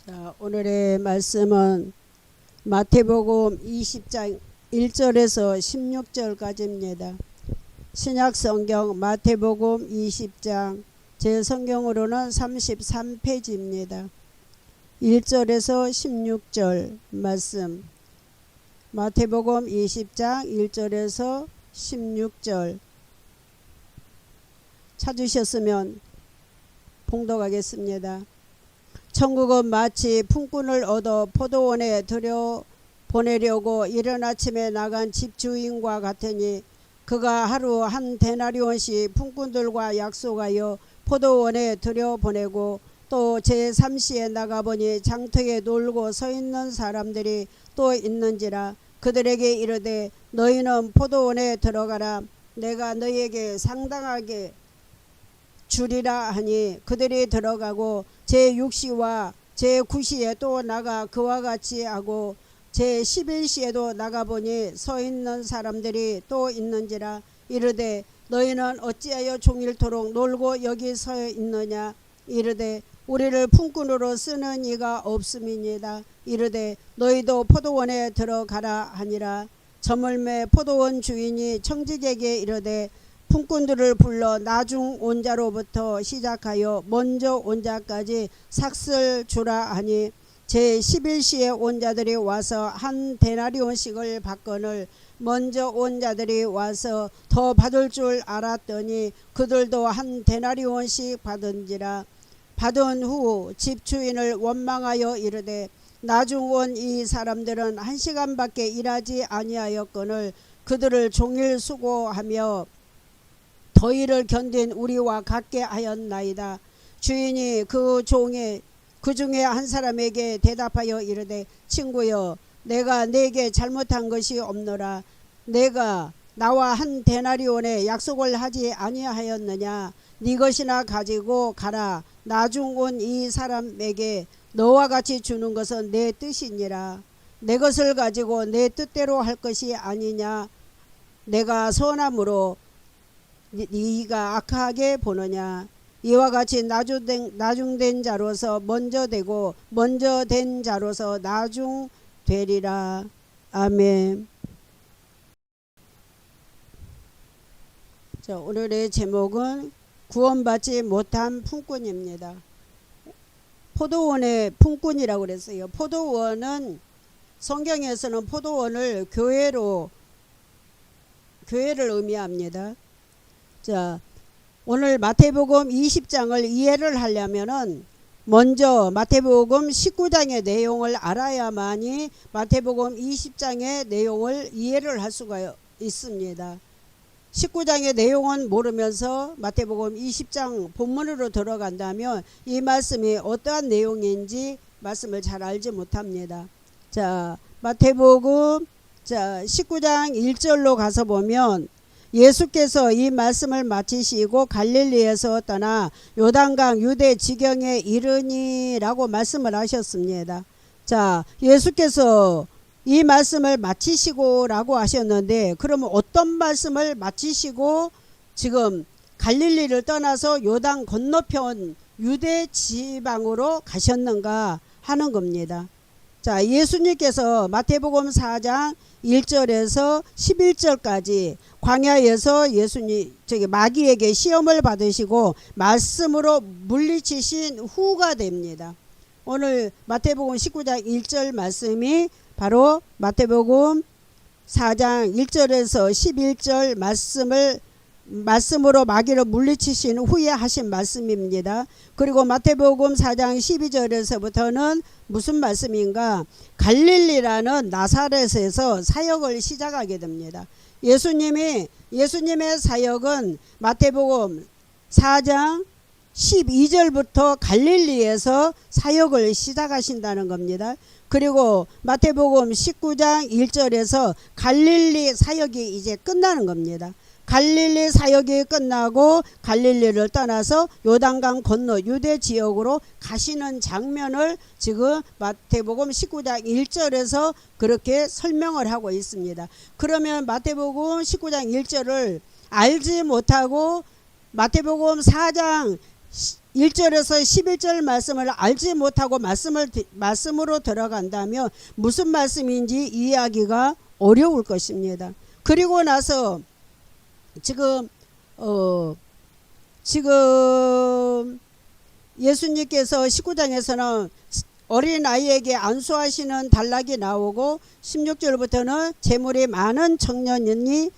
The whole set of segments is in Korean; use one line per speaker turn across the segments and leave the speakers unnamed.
자, 오늘의 말씀은 마태복음 20장 1절에서 16절까지입니다. 신약성경 마태복음 20장 제 성경으로는 33페이지입니다. 1절에서 16절 말씀, 마태복음 20장 1절에서 16절 찾으셨으면 봉독하겠습니다. 천국은 마치 품꾼을 얻어 포도원에 들여 보내려고 이른 아침에 나간 집주인과 같으니 그가 하루 한 데나리온씩 품꾼들과 약속하여 포도원에 들여보내고 또 제3시에 나가보니 장터에 놀고 서 있는 사람들이 또 있는지라. 그들에게 이르되 너희는 포도원에 들어가라. 내가 너희에게 상당하게 주리라 하니 그들이 들어가고 제6시와 제9시에 또 나가 그와 같이 하고 제11시에도 나가보니 서 있는 사람들이 또 있는지라. 이르되 너희는 어찌하여 종일토록 놀고 여기 서 있느냐. 이르되 우리를 품꾼으로 쓰는 이가 없음이니이다. 이르되 너희도 포도원에 들어가라 하니라. 저물매 포도원 주인이 청지기에게 이르되 품꾼들을 불러 나중 온 자로부터 시작하여 먼저 온 자까지 삭슬 주라 하니 제11시에 온 자들이 와서 한 데나리온씩을 받거늘 먼저 온 자들이 와서 더 받을 줄 알았더니 그들도 한 데나리온씩 받은지라. 받은 후 집주인을 원망하여 이르되 나중 온 이 사람들은 1시간밖에 일하지 아니하였거늘 그들을 종일 수고하며 더위를 견딘 우리와 같게 하였나이다. 주인이 그 중에 한 사람에게 대답하여 이르되 친구여, 내가 네게 잘못한 것이 없노라. 내가 나와 한 데나리온에 약속을 하지 아니하였느냐. 네 것이나 가지고 가라. 나중 온 이 사람에게 너와 같이 주는 것은 내 뜻이니라. 내 것을 가지고 내 뜻대로 할 것이 아니냐. 내가 선함으로 네가 악하게 보느냐. 이와 같이 나중된 자로서 먼저 되고 먼저 된 자로서 나중 되리라. 아멘. 자, 오늘의 제목은 구원받지 못한 품꾼입니다. 포도원의 품꾼이라고 그랬어요. 포도원은 성경에서는 포도원을 교회를 의미합니다. 자, 오늘 마태복음 20장을 이해를 하려면은 먼저 마태복음 19장의 내용을 알아야만이 마태복음 20장의 내용을 이해를 할 수가 있습니다. 19장의 내용은 모르면서 마태복음 20장 본문으로 들어간다면 이 말씀이 어떠한 내용인지 말씀을 잘 알지 못합니다. 자, 마태복음 19장 1절로 가서 보면 예수께서 이 말씀을 마치시고 갈릴리에서 떠나 요단강 유대 지경에 이르니라고 말씀을 하셨습니다. 자, 예수께서 이 말씀을 마치시고 라고 하셨는데 그러면 어떤 말씀을 마치시고 지금 갈릴리를 떠나서 요단 건너편 유대 지방으로 가셨는가 하는 겁니다. 자, 예수님께서 마태복음 4장 1절에서 11절까지 광야에서 마귀에게 시험을 받으시고 말씀으로 물리치신 후가 됩니다. 오늘 마태복음 19장 1절 말씀이 바로 마태복음 4장 1절에서 11절 말씀으로 마귀를 물리치신 후에 하신 말씀입니다. 그리고 마태복음 4장 12절에서부터는 무슨 말씀인가? 갈릴리라는 나사렛에서 사역을 시작하게 됩니다. 예수님의 사역은 마태복음 4장 12절부터 갈릴리에서 사역을 시작하신다는 겁니다. 그리고 마태복음 19장 1절에서 갈릴리 사역이 이제 끝나는 겁니다. 갈릴리 사역이 끝나고 갈릴리를 떠나서 요단강 건너 유대 지역으로 가시는 장면을 지금 마태복음 19장 1절에서 그렇게 설명을 하고 있습니다. 그러면 마태복음 19장 1절을 알지 못하고 마태복음 4장 1절에서 11절 말씀을 알지 못하고 말씀으로 들어간다면 무슨 말씀인지 이해하기가 어려울 것입니다. 그리고 나서 지금 예수님께서 19장에서는 어린아이에게 안수하시는 단락이 나오고 16절부터는 재물이 많은 청년이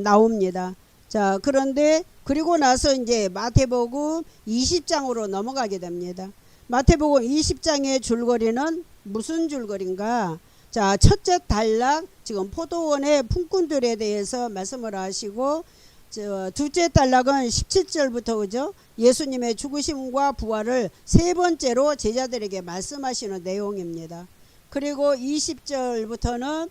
나옵니다. 자, 그런데 그리고 나서 이제 마태복음 20장으로 넘어가게 됩니다. 마태복음 20장의 줄거리는 무슨 줄거리인가? 자, 첫째 단락 지금 포도원의 품꾼들에 대해서 말씀을 하시고, 둘째 단락은 17절부터 그죠? 예수님의 죽으심과 부활을 세 번째로 제자들에게 말씀하시는 내용입니다. 그리고 20절부터는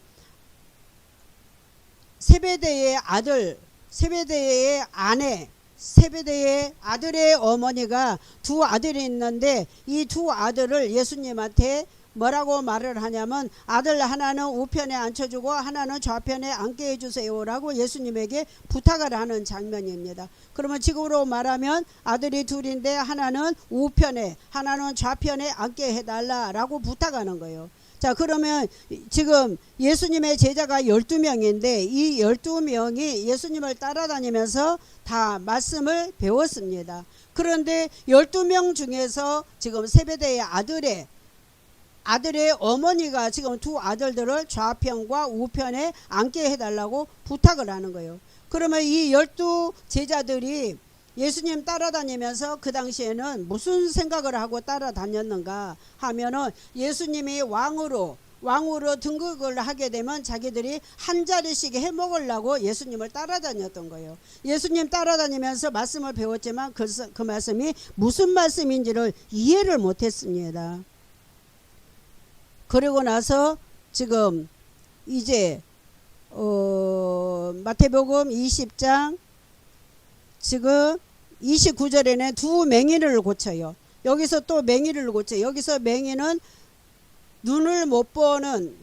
세베대의 아들, 세베대의 아내, 세베대의 아들의 어머니가 두 아들이 있는데 이 두 아들을 예수님한테 뭐라고 말을 하냐면 아들 하나는 우편에 앉혀주고 하나는 좌편에 앉게 해주세요라고 예수님에게 부탁을 하는 장면입니다. 그러면 지금으로 말하면 아들이 둘인데 하나는 우편에 하나는 좌편에 앉게 해달라라고 부탁하는 거예요. 자, 그러면 지금 예수님의 제자가 12명인데 이 12명이 예수님을 따라다니면서 다 말씀을 배웠습니다. 그런데 12명 중에서 지금 세베대의 아들의 어머니가 지금 두 아들들을 좌편과 우편에 앉게 해달라고 부탁을 하는 거예요. 그러면 이 12제자들이 예수님 따라다니면서 그 당시에는 무슨 생각을 하고 따라다녔는가 하면은 예수님이 왕으로 등극을 하게 되면 자기들이 한 자리씩 해먹으려고 예수님을 따라다녔던 거예요. 예수님 따라다니면서 말씀을 배웠지만 그 말씀이 무슨 말씀인지를 이해를 못했습니다. 그리고 나서 지금 이제 마태복음 20장 지금 29절에는 두 맹인을 고쳐요. 여기서 또 맹인을 고쳐요. 여기서 맹인은 눈을 못 보는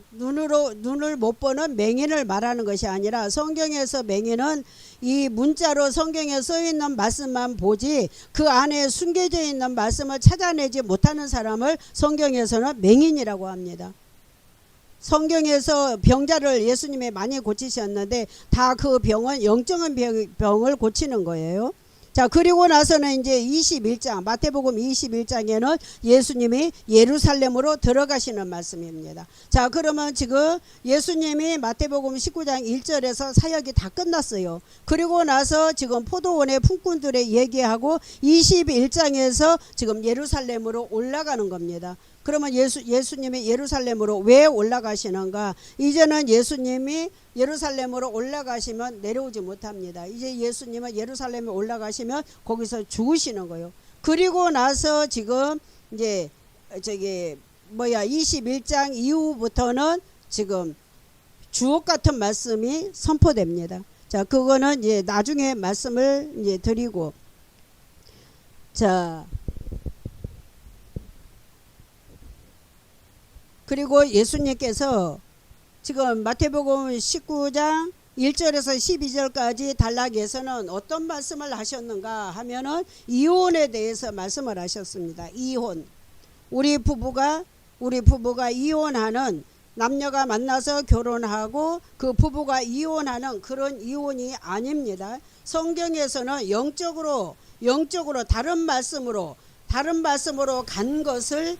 맹인을 말하는 것이 아니라 성경에서 맹인은 이 문자로 성경에 써 있는 말씀만 보지 그 안에 숨겨져 있는 말씀을 찾아내지 못하는 사람을 성경에서는 맹인이라고 합니다. 성경에서 병자를 예수님이 많이 고치셨는데 다 그 병은 영적인 병을 고치는 거예요. 자, 그리고 나서는 이제 21장 마태복음 21장에는 예수님이 예루살렘으로 들어가시는 말씀입니다. 자, 그러면 지금 예수님이 마태복음 19장 1절에서 사역이 다 끝났어요. 그리고 나서 지금 포도원의 품꾼들의 얘기하고 21장에서 지금 예루살렘으로 올라가는 겁니다. 그러면 예수님이 예루살렘으로 왜 올라가시는가? 이제는 예수님이 예루살렘으로 올라가시면 내려오지 못합니다. 이제 예수님은 예루살렘에 올라가시면 거기서 죽으시는 거예요. 그리고 나서 지금 이제 21장 이후부터는 지금 주옥 같은 말씀이 선포됩니다. 자, 그거는 이제 나중에 말씀을 이제 드리고, 자, 그리고 예수님께서 지금 마태복음 19장 1절에서 12절까지 단락에서는 어떤 말씀을 하셨는가 하면은 이혼에 대해서 말씀을 하셨습니다. 이혼. 우리 부부가 이혼하는, 남녀가 만나서 결혼하고 그 부부가 이혼하는 그런 이혼이 아닙니다. 성경에서는 영적으로 다른 말씀으로 간 것을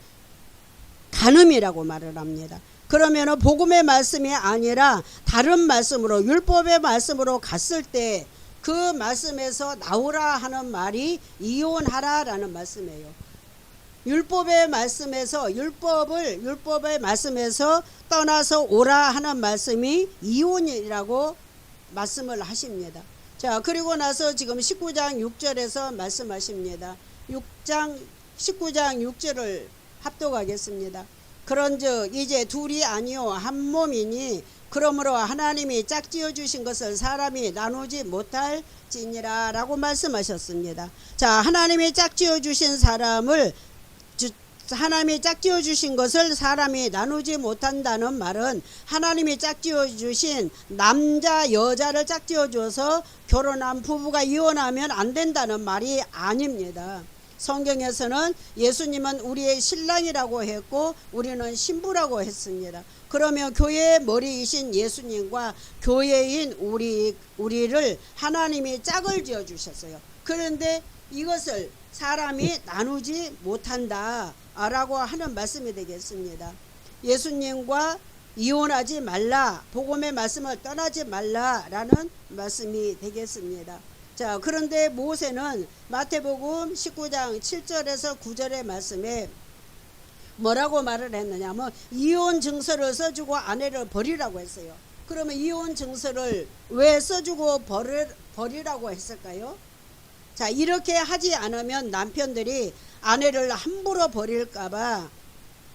간음이라고 말을 합니다. 그러면은 복음의 말씀이 아니라 다른 말씀으로, 율법의 말씀으로 갔을 때 그 말씀에서 나오라 하는 말이 이혼하라라는 말씀이에요. 율법의 말씀에서 떠나서 오라 하는 말씀이 이혼이라고 말씀을 하십니다. 자, 그리고 나서 지금 19장 6절에서 말씀하십니다. 19장 6절을 합독하겠습니다. 그런즉 이제 둘이 아니요 한 몸이니 그러므로 하나님이 짝지어 주신 것을 사람이 나누지 못할지니라 라고 말씀하셨습니다. 자, 하나님이 짝지어 주신 것을 사람이 나누지 못한다는 말은 하나님이 짝지어 주신 남자 여자를 짝지어 줘서 결혼한 부부가 이혼하면 안 된다는 말이 아닙니다. 성경에서는 예수님은 우리의 신랑이라고 했고 우리는 신부라고 했습니다. 그러면 교회의 머리이신 예수님과 교회인 우리를 하나님이 짝을 지어 주셨어요. 그런데 이것을 사람이 나누지 못한다 라고 하는 말씀이 되겠습니다. 예수님과 이혼하지 말라, 복음의 말씀을 떠나지 말라라는 말씀이 되겠습니다. 자, 그런데 모세는 마태복음 19장 7절에서 9절의 말씀에 뭐라고 말을 했느냐면 이혼 증서를 써주고 아내를 버리라고 했어요. 그러면 이혼 증서를 왜 써주고 버리라고 했을까요? 자, 이렇게 하지 않으면 남편들이 아내를 함부로 버릴까봐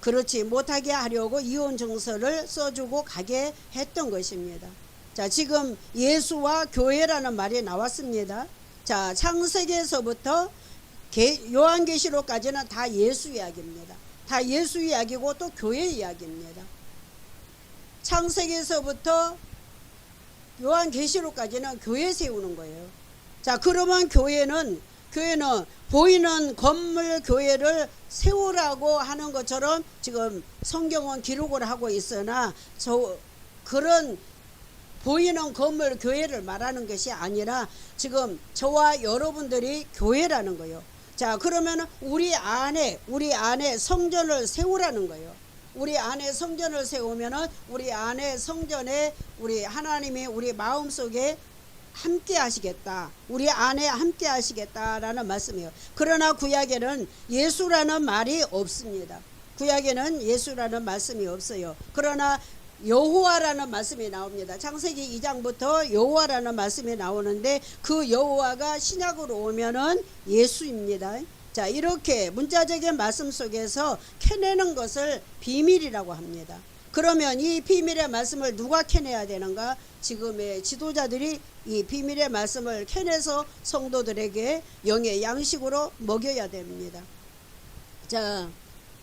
그렇지 못하게 하려고 이혼 증서를 써주고 가게 했던 것입니다. 자, 지금 예수와 교회라는 말이 나왔습니다. 자, 창세기에서부터 요한계시록까지는 다 예수 이야기입니다. 다 예수 이야기고 또 교회 이야기입니다. 창세기에서부터 요한계시록까지는 교회 세우는 거예요. 자, 그러면 교회는 보이는 건물 교회를 세우라고 하는 것처럼 지금 성경은 기록을 하고 있으나 그런 보이는 건물 교회를 말하는 것이 아니라 지금 저와 여러분들이 교회라는 거예요. 자, 그러면 우리 안에 성전을 세우라는 거예요. 우리 안에 성전을 세우면은 우리 안에 성전에 우리 하나님이 우리 마음속에 함께 하시겠다. 우리 안에 함께 하시겠다라는 말씀이에요. 그러나 구약에는 예수라는 말이 없습니다. 구약에는 예수라는 말씀이 없어요. 그러나 여호와라는 말씀이 나옵니다. 창세기 2장부터 여호와라는 말씀이 나오는데 그 여호와가 신약으로 오면은 예수입니다. 자, 이렇게 문자적인 말씀 속에서 캐내는 것을 비밀이라고 합니다. 그러면 이 비밀의 말씀을 누가 캐내야 되는가? 지금의 지도자들이 이 비밀의 말씀을 캐내서 성도들에게 영의 양식으로 먹여야 됩니다. 자,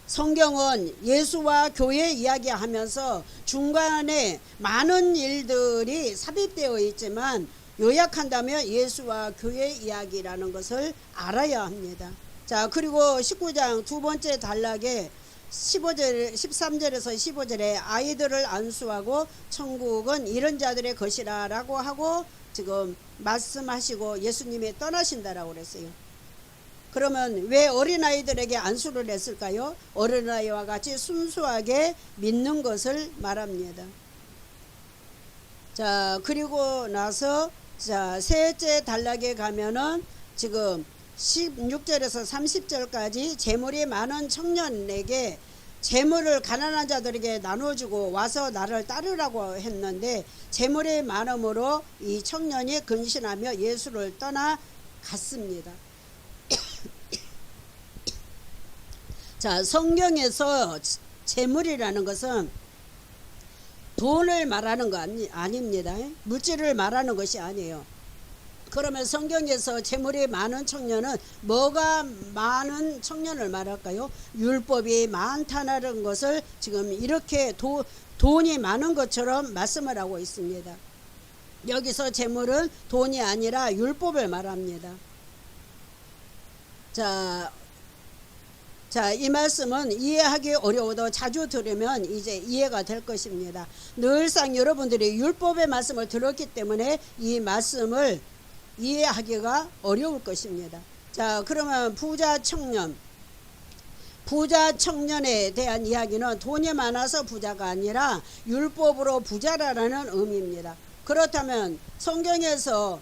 성경은 예수와 교회 이야기하면서 중간에 많은 일들이 삽입되어 있지만 요약한다면 예수와 교회 이야기라는 것을 알아야 합니다. 자, 그리고 19장 두 번째 단락에 13절에서 15절에 아이들을 안수하고 천국은 이런 자들의 것이라 라고 하고 지금 말씀하시고 예수님이 떠나신다라고 그랬어요. 그러면 왜 어린아이들에게 안수를 했을까요? 어린아이와 같이 순수하게 믿는 것을 말합니다. 자, 그리고 나서 자, 셋째 단락에 가면은 지금 16절에서 30절까지 재물이 많은 청년에게 재물을 가난한 자들에게 나눠주고 와서 나를 따르라고 했는데 재물이 많음으로 이 청년이 근신하며 예수를 떠나갔습니다. 자, 성경에서 재물이라는 것은 돈을 말하는 거 아닙니다. 물질을 말하는 것이 아니에요. 그러면 성경에서 재물이 많은 청년은 뭐가 많은 청년을 말할까요? 율법이 많다는 것을 지금 이렇게 돈이 많은 것처럼 말씀을 하고 있습니다. 여기서 재물은 돈이 아니라 율법을 말합니다. 자, 이 말씀은 이해하기 어려워도 자주 들으면 이제 이해가 될 것입니다. 늘상 여러분들이 율법의 말씀을 들었기 때문에 이 말씀을 이해하기가 어려울 것입니다. 자, 그러면 부자 청년에 대한 이야기는 돈이 많아서 부자가 아니라 율법으로 부자라는 의미입니다. 그렇다면 성경에서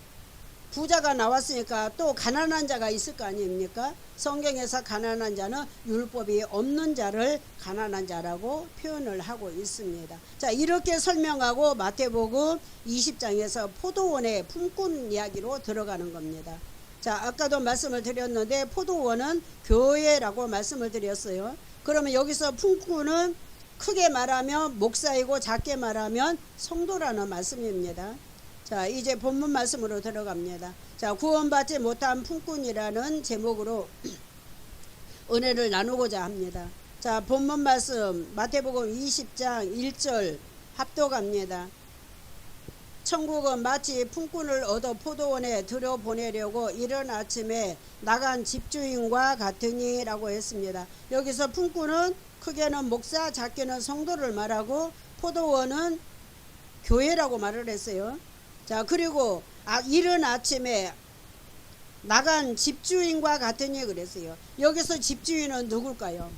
부자가 나왔으니까 또 가난한 자가 있을 거 아닙니까? 성경에서 가난한 자는 율법이 없는 자를 가난한 자라고 표현을 하고 있습니다. 자, 이렇게 설명하고 마태복음 20장에서 포도원의 품꾼 이야기로 들어가는 겁니다. 자, 아까도 말씀을 드렸는데 포도원은 교회라고 말씀을 드렸어요. 그러면 여기서 품꾼은 크게 말하면 목사이고 작게 말하면 성도라는 말씀입니다. 자, 이제 본문 말씀으로 들어갑니다. 자, 구원받지 못한 품꾼이라는 제목으로 은혜를 나누고자 합니다. 자, 본문 말씀 마태복음 20장 1절 합독합니다. 천국은 마치 품꾼을 얻어 포도원에 들여보내려고 이른 아침에 나간 집주인과 같으니 라고 했습니다. 여기서 품꾼은 크게는 목사, 작게는 성도를 말하고 포도원은 교회라고 말을 했어요. 자, 그리고 이른 아침에 나간 집주인과 같으니 그랬어요. 여기서 집주인은 누굴까요?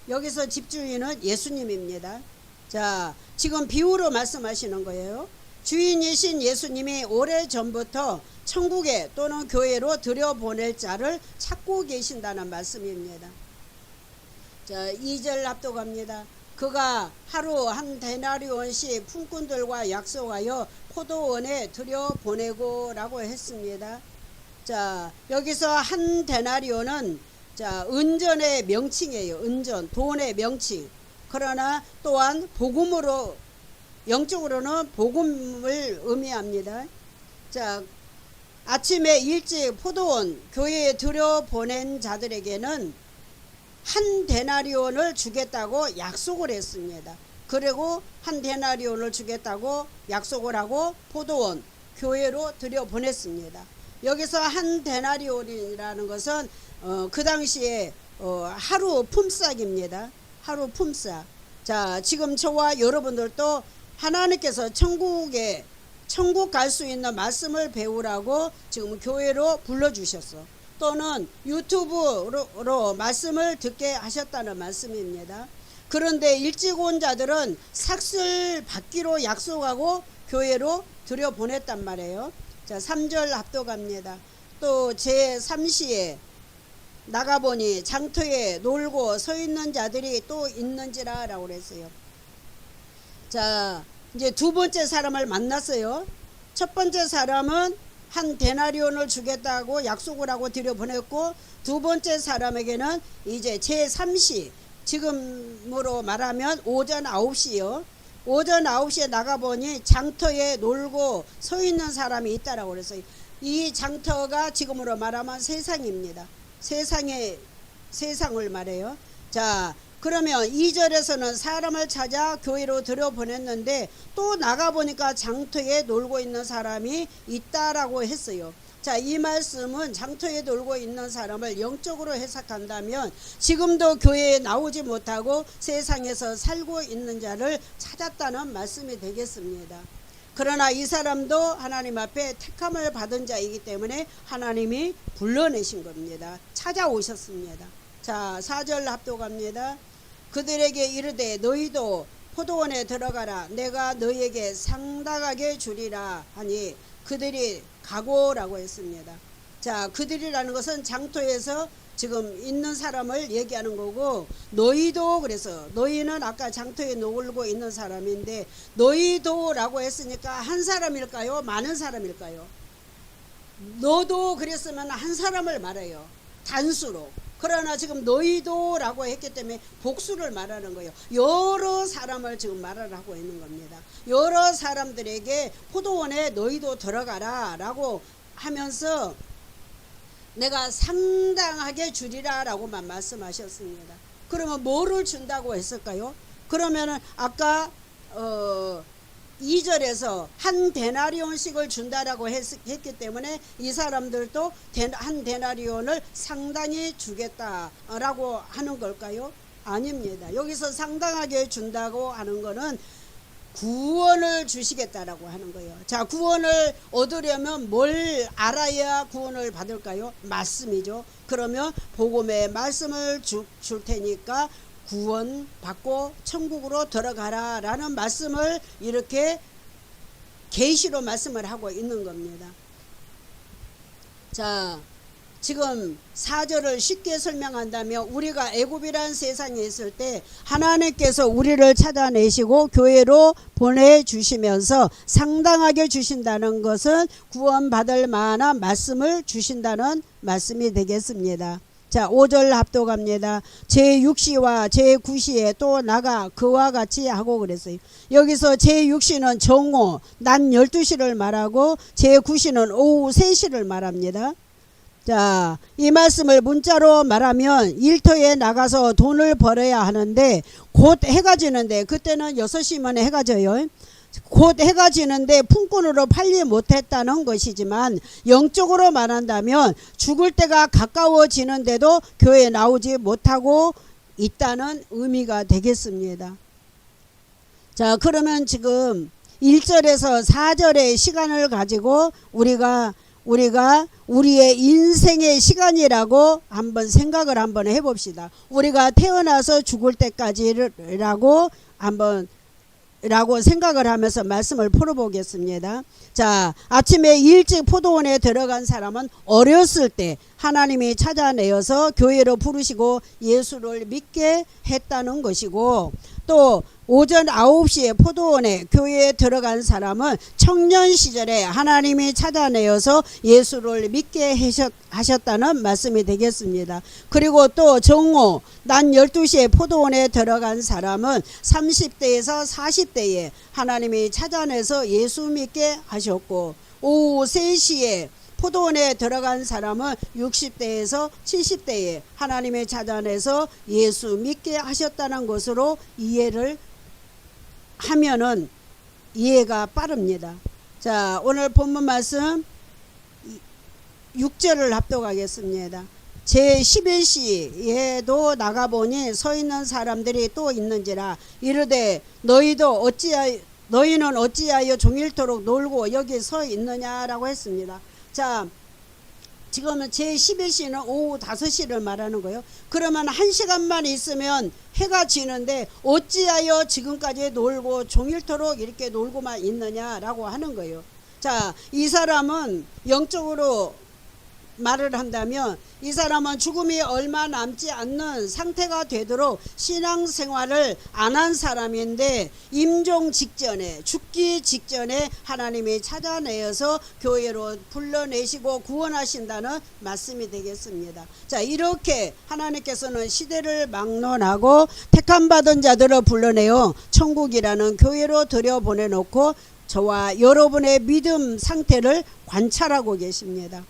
여기서 집주인은 예수님입니다. 자, 지금 비유로 말씀하시는 거예요. 주인이신 예수님이 오래전부터 천국에 또는 교회로 들여보낼 자를 찾고 계신다는 말씀입니다. 자, 2절 앞도갑니다. 그가 하루 한 데나리온씩 품꾼들과 약속하여 포도원에 들여보내고 라고 했습니다. 자, 여기서 한 데나리온은 자, 은전의 명칭이에요. 은전, 돈의 명칭. 그러나 또한 복음으로, 영적으로는 복음을 의미합니다. 자, 아침에 일찍 포도원 교회에 들여보낸 자들에게는 한 데나리온을 주겠다고 약속을 했습니다. 그리고 한 데나리온을 주겠다고 약속을 하고 포도원 교회로 들여보냈습니다. 여기서 한 데나리온이라는 것은 그 당시에 하루 품삯입니다. 하루 품삯. 자, 지금 저와 여러분들도 하나님께서 천국 갈 수 있는 말씀을 배우라고 지금 교회로 불러주셨어. 또는 유튜브로 말씀을 듣게 하셨다는 말씀입니다. 그런데 일찍 온 자들은 삭슬 받기로 약속하고 교회로 들여보냈단 말이에요. 자, 3절 앞도갑니다. 또 제3시에 나가보니 장터에 놀고 서 있는 자들이 또 있는지라 라고 그랬어요. 자, 이제 두 번째 사람을 만났어요. 첫 번째 사람은 한 데나리온을 주겠다고 약속을 하고 들여보냈고, 두 번째 사람에게는 이제 제3시, 지금으로 말하면 오전 9시요. 오전 9시에 나가보니 장터에 놀고 서 있는 사람이 있다라고 그랬어요. 이 장터가 지금으로 말하면 세상입니다. 세상을 말해요. 자, 그러면 2절에서는 사람을 찾아 교회로 들여보냈는데 또 나가보니까 장터에 놀고 있는 사람이 있다라고 했어요. 자, 이 말씀은 장터에 놀고 있는 사람을 영적으로 해석한다면 지금도 교회에 나오지 못하고 세상에서 살고 있는 자를 찾았다는 말씀이 되겠습니다. 그러나 이 사람도 하나님 앞에 택함을 받은 자이기 때문에 하나님이 불러내신 겁니다. 찾아오셨습니다. 자, 4절 합독합니다. 그들에게 이르되 너희도 포도원에 들어가라. 내가 너희에게 상당하게 주리라 하니 그들이 가고라고 했습니다. 자, 그들이라는 것은 장터에서 지금 있는 사람을 얘기하는 거고, 너희도, 그래서 너희는 아까 장터에 놀고 있는 사람인데 너희도 라고 했으니까 한 사람일까요? 많은 사람일까요? 너도 그랬으면 한 사람을 말해요. 단수로. 그러나 지금 너희도 라고 했기 때문에 복수를 말하는 거예요. 여러 사람을 지금 말을 하고 있는 겁니다. 여러 사람들에게 포도원에 너희도 들어가라 라고 하면서 내가 상당하게 주리라 라고만 말씀하셨습니다. 그러면 뭐를 준다고 했을까요? 그러면은 아까 2절에서 한 데나리온씩을 준다라고 했기 때문에 이 사람들도 한 데나리온을 상당히 주겠다라고 하는 걸까요? 아닙니다. 여기서 상당하게 준다고 하는 거는 구원을 주시겠다라고 하는 거예요. 자, 구원을 얻으려면 뭘 알아야 구원을 받을까요? 말씀이죠. 그러면 복음의 말씀을 줄 테니까 구원 받고 천국으로 들어가라 라는 말씀을 이렇게 계시로 말씀을 하고 있는 겁니다. 자, 지금 4절을 쉽게 설명한다면 우리가 애굽이라는 세상에 있을 때 하나님께서 우리를 찾아내시고 교회로 보내주시면서 상당하게 주신다는 것은 구원받을 만한 말씀을 주신다는 말씀이 되겠습니다. 자, 5절 합독합니다. 제6시와 제9시에 또 나가 그와 같이 하고 그랬어요. 여기서 제6시는 정오 낮 12시를 말하고 제9시는 오후 3시를 말합니다. 자, 이 말씀을 문자로 말하면 일터에 나가서 돈을 벌어야 하는데 곧 해가 지는데 그때는 6시면 해가 져요. 곧 해가 지는데 품꾼으로 팔지 못했다는 것이지만, 영적으로 말한다면 죽을 때가 가까워지는데도 교회에 나오지 못하고 있다는 의미가 되겠습니다. 자, 그러면 지금 1절에서 4절의 시간을 가지고 우리가 우리의 인생의 시간이라고 한번 생각을 한번 해봅시다. 우리가 태어나서 죽을 때까지라고 생각을 하면서 말씀을 풀어보겠습니다. 자, 아침에 일찍 포도원에 들어간 사람은 어렸을 때 하나님이 찾아내어서 교회로 부르시고 예수를 믿게 했다는 것이고, 또 오전 9시에 포도원에 교회에 들어간 사람은 청년 시절에 하나님이 찾아내어서 예수를 믿게 하셨다는 말씀이 되겠습니다. 그리고 또 정오 낮 12시에 포도원에 들어간 사람은 30대에서 40대에 하나님이 찾아내서 예수 믿게 하셨고, 오후 3시에 포도원에 들어간 사람은 60대에서 70대에 하나님의 찾아내서 예수 믿게 하셨다는 것으로 이해를 하면은 이해가 빠릅니다. 자, 오늘 본문 말씀 6절을 합독하겠습니다. 제11시에도 나가보니 서 있는 사람들이 또 있는지라 이르되 너희는 어찌하여 종일토록 놀고 여기 서 있느냐라고 했습니다. 자, 지금은 제11시는 오후 5시를 말하는 거예요. 그러면 1시간만 있으면 해가 지는데 어찌하여 지금까지 놀고 종일토록 이렇게 놀고만 있느냐라고 하는 거예요. 자, 이 사람은 영적으로 말을 한다면 이 사람은 죽음이 얼마 남지 않는 상태가 되도록 신앙생활을 안 한 사람인데, 임종 직전에, 죽기 직전에 하나님이 찾아내어서 교회로 불러내시고 구원하신다는 말씀이 되겠습니다. 자, 이렇게 하나님께서는 시대를 막론하고 택함받은 자들을 불러내어 천국이라는 교회로 들여보내놓고 저와 여러분의 믿음 상태를 관찰하고 계십니다.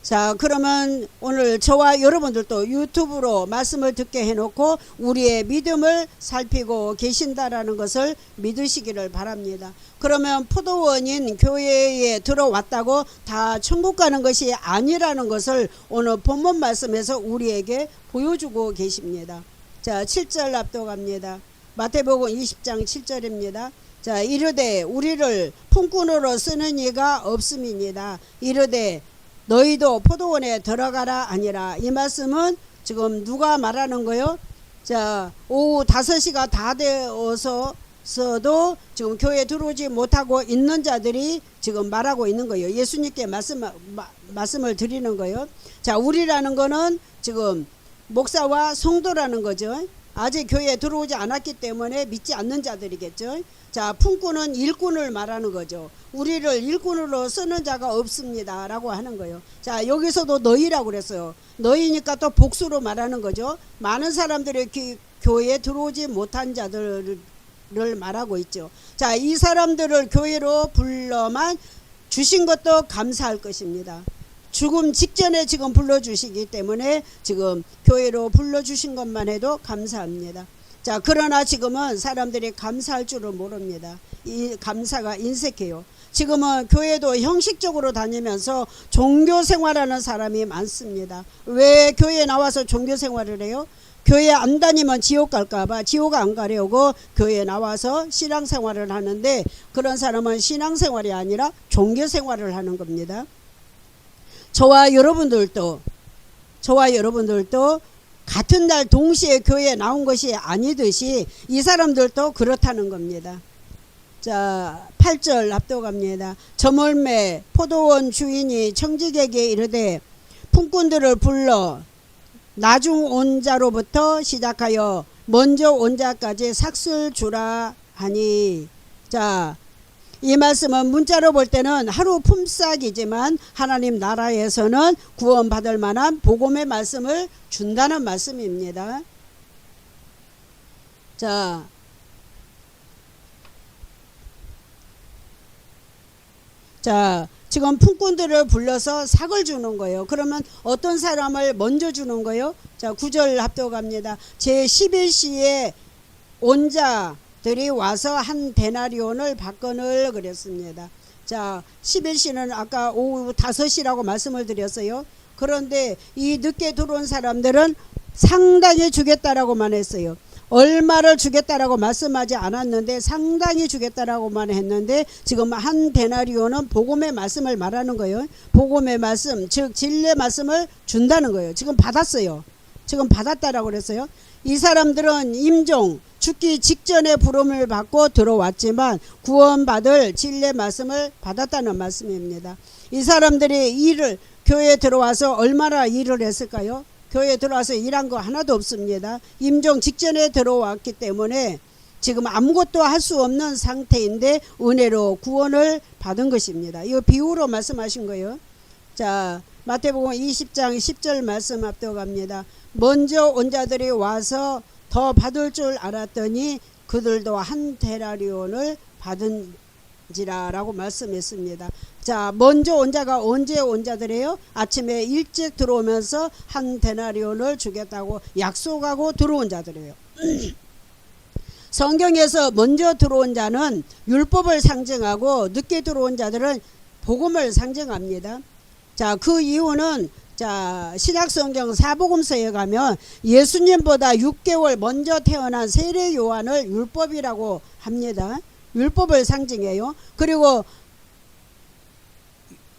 자, 그러면 오늘 저와 여러분들도 유튜브로 말씀을 듣게 해놓고 우리의 믿음을 살피고 계신다라는 것을 믿으시기를 바랍니다. 그러면 포도원인 교회에 들어왔다고 다 천국 가는 것이 아니라는 것을 오늘 본문 말씀에서 우리에게 보여주고 계십니다. 자, 7절 압도갑니다. 마태복음 20장 7절입니다. 자, 이르되 우리를 품꾼으로 쓰는 이가 없음이니라. 이르되 너희도 포도원에 들어가라 아니라. 이 말씀은 지금 누가 말하는 거요? 자, 오후 5시가 다 되어서도 지금 교회에 들어오지 못하고 있는 자들이 지금 말하고 있는 거예요. 예수님께 말씀을 드리는 거예요. 자, 우리라는 거는 지금 목사와 성도라는 거죠. 아직 교회에 들어오지 않았기 때문에 믿지 않는 자들이겠죠. 자, 품꾼은 일꾼을 말하는 거죠. 우리를 일꾼으로 쓰는 자가 없습니다 라고 하는 거예요. 자, 여기서도 너희라고 그랬어요. 너희니까 또 복수로 말하는 거죠. 많은 사람들이 교회에 들어오지 못한 자들을 말하고 있죠. 자, 이 사람들을 교회로 불러만 주신 것도 감사할 것입니다. 죽음 직전에 지금 불러주시기 때문에 지금 교회로 불러주신 것만 해도 감사합니다. 자, 그러나 지금은 사람들이 감사할 줄을 모릅니다. 이 감사가 인색해요. 지금은 교회도 형식적으로 다니면서 종교생활하는 사람이 많습니다. 왜 교회에 나와서 종교생활을 해요? 교회 안 다니면 지옥 갈까봐 지옥 안 가려고 교회에 나와서 신앙생활을 하는데, 그런 사람은 신앙생활이 아니라 종교생활을 하는 겁니다. 저와 여러분들도 같은 날 동시에 교회에 나온 것이 아니듯이 이 사람들도 그렇다는 겁니다. 자, 8절 압도갑니다. 저물매 포도원 주인이 청지객에게 이르되 품꾼들을 불러 나중 온 자로부터 시작하여 먼저 온 자까지 삭슬 주라 하니. 자, 이 말씀은 문자로 볼 때는 하루 품삯이지만 하나님 나라에서는 구원받을 만한 복음의 말씀을 준다는 말씀입니다. 자, 지금 품꾼들을 불러서 삭을 주는 거예요. 그러면 어떤 사람을 먼저 주는 거예요? 자, 9절 합독합니다. 제11시에 온 자 들이 와서 한 데나리온을 받거늘 그랬습니다. 자, 11시는 아까 오후 5시라고 말씀을 드렸어요. 그런데 이 늦게 들어온 사람들은 상당히 주겠다라고만 했어요. 얼마를 주겠다라고 말씀하지 않았는데 상당히 주겠다라고만 했는데 지금 한 데나리온은 복음의 말씀을 말하는 거예요. 복음의 말씀, 즉 진리의 말씀을 준다는 거예요. 지금 받았어요. 지금 받았다라고 그랬어요. 이 사람들은 임종, 죽기 직전에 부름을 받고 들어왔지만 구원받을 진리의 말씀을 받았다는 말씀입니다. 이 사람들이 교회에 들어와서 얼마나 일을 했을까요? 교회에 들어와서 일한 거 하나도 없습니다. 임종 직전에 들어왔기 때문에 지금 아무것도 할 수 없는 상태인데 은혜로 구원을 받은 것입니다. 이거 비유로 말씀하신 거예요. 자, 마태복음 20장 10절 말씀 앞서갑니다. 먼저 온 자들이 와서 더 받을 줄 알았더니 그들도 한 데나리온을 받은지라라고 말씀했습니다. 자, 먼저 온 자가 언제 온 자들이에요? 아침에 일찍 들어오면서 한 데나리온을 주겠다고 약속하고 들어온 자들이에요. 성경에서 먼저 들어온 자는 율법을 상징하고 늦게 들어온 자들은 복음을 상징합니다. 자, 그 이유는 자, 신약성경 사복음서에 가면 예수님보다 6개월 먼저 태어난 세례 요한을 율법이라고 합니다. 율법을 상징해요. 그리고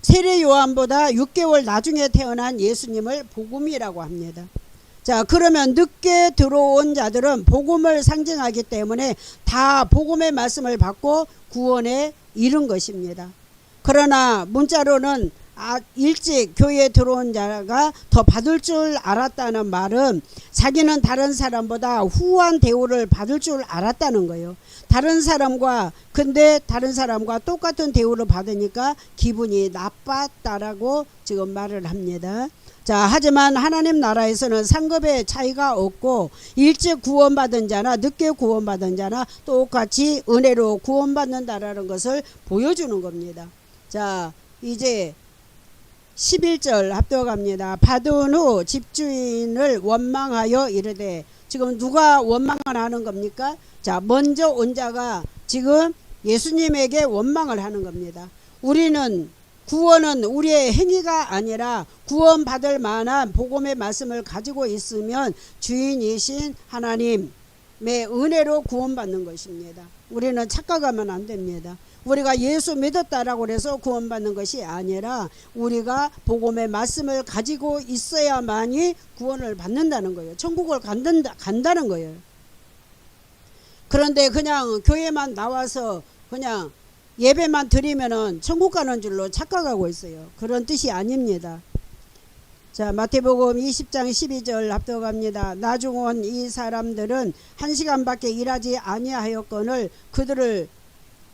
세례 요한보다 6개월 나중에 태어난 예수님을 복음이라고 합니다. 자, 그러면 늦게 들어온 자들은 복음을 상징하기 때문에 다 복음의 말씀을 받고 구원에 이른 것입니다. 그러나 문자로는 일찍 교회에 들어온 자가 더 받을 줄 알았다는 말은 자기는 다른 사람보다 후한 대우를 받을 줄 알았다는 거예요. 근데 다른 사람과 똑같은 대우를 받으니까 기분이 나빴다라고 지금 말을 합니다. 자, 하지만 하나님 나라에서는 상급의 차이가 없고 일찍 구원받은 자나 늦게 구원받은 자나 똑같이 은혜로 구원받는다라는 것을 보여주는 겁니다. 자, 이제 11절 합독합니다. 받은 후 집주인을 원망하여 이르되, 지금 누가 원망을 하는 겁니까? 자, 먼저 온 자가 지금 예수님에게 원망을 하는 겁니다. 구원은 우리의 행위가 아니라 구원받을 만한 복음의 말씀을 가지고 있으면 주인이신 하나님의 은혜로 구원받는 것입니다. 우리는 착각하면 안 됩니다. 우리가 예수 믿었다라고 해서 구원받는 것이 아니라 우리가 복음의 말씀을 가지고 있어야만이 구원을 받는다는 거예요. 천국을 간다는 거예요. 그런데 그냥 교회만 나와서 그냥 예배만 드리면은 천국 가는 줄로 착각하고 있어요. 그런 뜻이 아닙니다. 자, 마태복음 20장 12절 합독합니다. 나중 온 이 사람들은 1시간밖에 일하지 아니하였거늘 그들을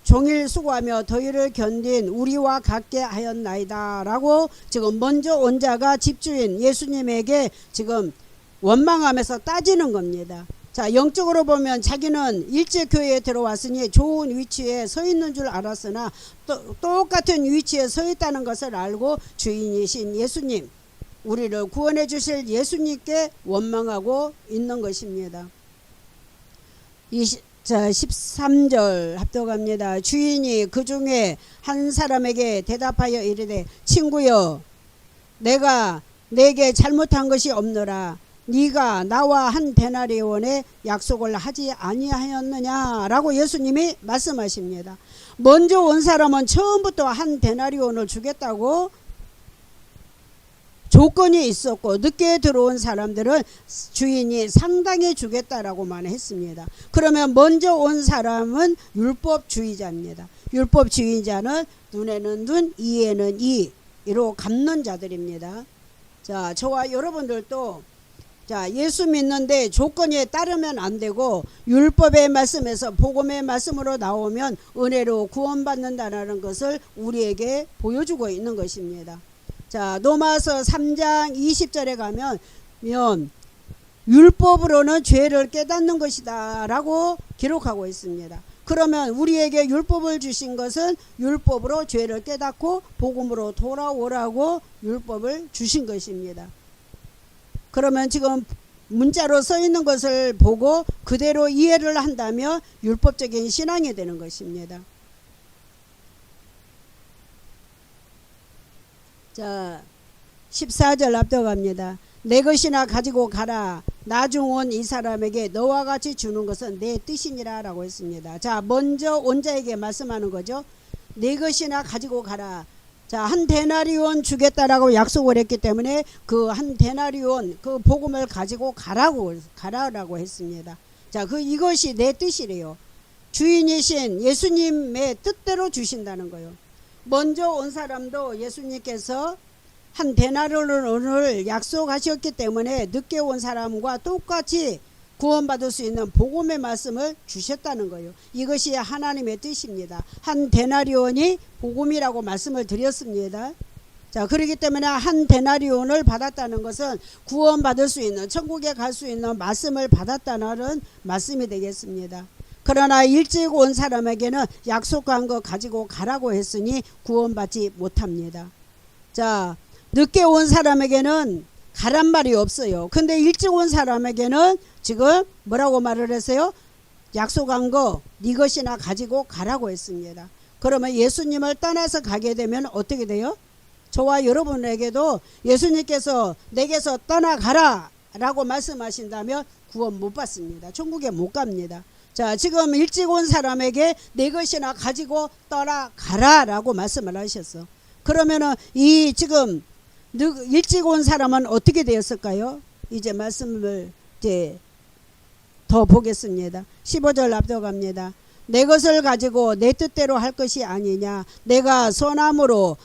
종일 수고하며 더위를 견딘 우리와 같게 하였나이다 라고 지금 먼저 온 자가 집주인 예수님에게 지금 원망하면서 따지는 겁니다. 자, 영적으로 보면 자기는 일찍 교회에 들어왔으니 좋은 위치에 서 있는 줄 알았으나 똑같은 위치에 서 있다는 것을 알고 주인이신 예수님, 우리를 구원해 주실 예수님께 원망하고 있는 것입니다. 13절 합독합니다. 주인이 그 중에 한 사람에게 대답하여 이르되, 친구여, 내가 내게 잘못한 것이 없노라. 네가 나와 한 데나리온의 약속을 하지 아니하였느냐라고 예수님이 말씀하십니다. 먼저 온 사람은 처음부터 한 데나리온을 주겠다고 조건이 있었고, 늦게 들어온 사람들은 주인이 상당히 주겠다라고만 했습니다. 그러면 먼저 온 사람은 율법주의자입니다. 율법주의자는 눈에는 눈, 이에는 이로 갚는 자들입니다. 자, 저와 여러분들도 자, 예수 믿는데 조건에 따르면 안 되고 율법의 말씀에서 복음의 말씀으로 나오면 은혜로 구원받는다는 것을 우리에게 보여주고 있는 것입니다. 자, 로마서 3장 20절에 가면 율법으로는 죄를 깨닫는 것이다 라고 기록하고 있습니다. 그러면 우리에게 율법을 주신 것은 율법으로 죄를 깨닫고 복음으로 돌아오라고 율법을 주신 것입니다. 그러면 지금 문자로 써 있는 것을 보고 그대로 이해를 한다면 율법적인 신앙이 되는 것입니다. 자, 14절 앞서갑니다. 내 것이나 가지고 가라. 나중 온 이 사람에게 너와 같이 주는 것은 내 뜻이니라 라고 했습니다. 자, 먼저 온 자에게 말씀하는 거죠. 내 것이나 가지고 가라. 자, 한 데나리온 주겠다라고 약속을 했기 때문에 그 한 데나리온 그 복음을 가지고 가라라고 했습니다. 자, 이것이 내 뜻이래요. 주인이신 예수님의 뜻대로 주신다는 거예요. 먼저 온 사람도 예수님께서 한 데나리온을 약속하셨기 때문에 늦게 온 사람과 똑같이 구원받을 수 있는 복음의 말씀을 주셨다는 거예요. 이것이 하나님의 뜻입니다. 한 데나리온이 복음이라고 말씀을 드렸습니다. 자, 그렇기 때문에 한 데나리온을 받았다는 것은 구원받을 수 있는, 천국에 갈 수 있는 말씀을 받았다는 말씀이 되겠습니다. 그러나 일찍 온 사람에게는 약속한 거 가지고 가라고 했으니 구원받지 못합니다. 자, 늦게 온 사람에게는 가란 말이 없어요. 근데 일찍 온 사람에게는 지금 뭐라고 말을 했어요? 약속한 거 네 것이나 가지고 가라고 했습니다. 그러면 예수님을 떠나서 가게 되면 어떻게 돼요? 저와 여러분에게도 예수님께서 내게서 떠나가라 라고 말씀하신다면 구원 못 받습니다. 천국에 못 갑니다. 자, 지금 일찍 온 사람에게 내 것이나 가지고 떠나가라 라고 말씀을 하셨어. 그러면은 이 지금 일찍 온 사람은 어떻게 되었을까요? 이제 말씀을 이제 더 보겠습니다. 15절 앞서갑니다. 내 것을 가지고 내 뜻대로 할 것이 아니냐. 내가 선함으로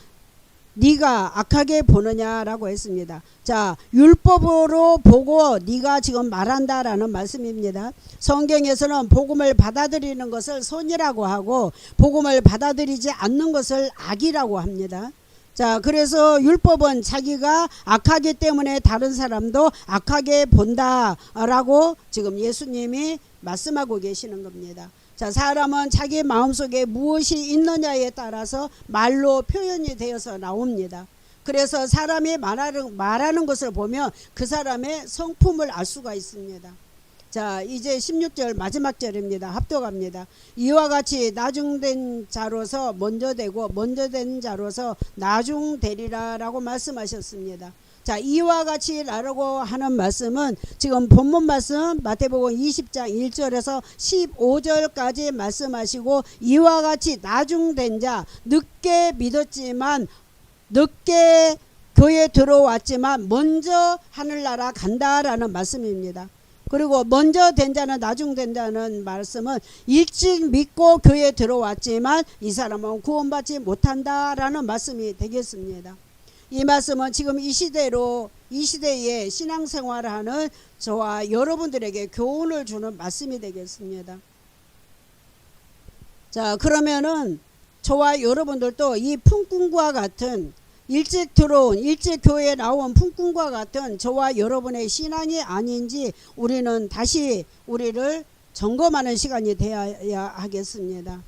네가 악하게 보느냐라고 했습니다. 자, 율법으로 보고 네가 지금 말한다라는 말씀입니다. 성경에서는 복음을 받아들이는 것을 선이라고 하고 복음을 받아들이지 않는 것을 악이라고 합니다. 자, 그래서 율법은 자기가 악하기 때문에 다른 사람도 악하게 본다라고 지금 예수님이 말씀하고 계시는 겁니다. 자, 사람은 자기 마음속에 무엇이 있느냐에 따라서 말로 표현이 되어서 나옵니다. 그래서 사람이 말하는 것을 보면 그 사람의 성품을 알 수가 있습니다. 자, 이제 16절 마지막 절입니다. 합독합니다. 이와 같이 나중된 자로서 먼저 되고 먼저 된 자로서 나중되리라 라고 말씀하셨습니다. 자, 이와 같이 라고 하는 말씀은 지금 본문 말씀 마태복음 20장 1절에서 15절까지 말씀하시고 이와 같이 나중된 자, 늦게 믿었지만 늦게 교회에 들어왔지만 먼저 하늘나라 간다라는 말씀입니다. 그리고 먼저 된 자는 나중된 자는 말씀은 일찍 믿고 교회에 들어왔지만 이 사람은 구원받지 못한다라는 말씀이 되겠습니다. 이 말씀은 지금 이 시대에 신앙생활을 하는 저와 여러분들에게 교훈을 주는 말씀이 되겠습니다. 자, 그러면은 저와 여러분들도 이 품꾼과 같은 일찍 교회에 나온 품꾼과 같은 저와 여러분의 신앙이 아닌지 우리는 다시 우리를 점검하는 시간이 되어야 하겠습니다.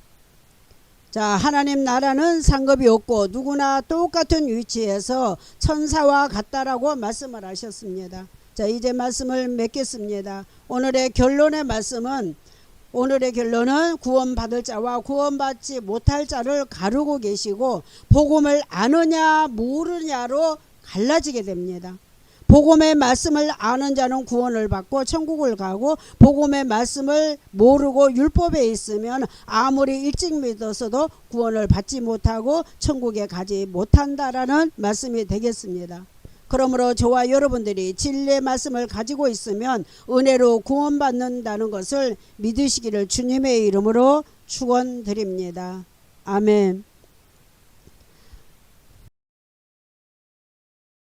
자, 하나님 나라는 상급이 없고 누구나 똑같은 위치에서 천사와 같다라고 말씀을 하셨습니다. 자, 이제 말씀을 맺겠습니다. 오늘의 결론은 구원받을 자와 구원받지 못할 자를 가르고 계시고 복음을 아느냐 모르냐로 갈라지게 됩니다. 복음의 말씀을 아는 자는 구원을 받고 천국을 가고 복음의 말씀을 모르고 율법에 있으면 아무리 일찍 믿었어도 구원을 받지 못하고 천국에 가지 못한다라는 말씀이 되겠습니다. 그러므로 저와 여러분들이 진리의 말씀을 가지고 있으면 은혜로 구원받는다는 것을 믿으시기를 주님의 이름으로 축원드립니다. 아멘.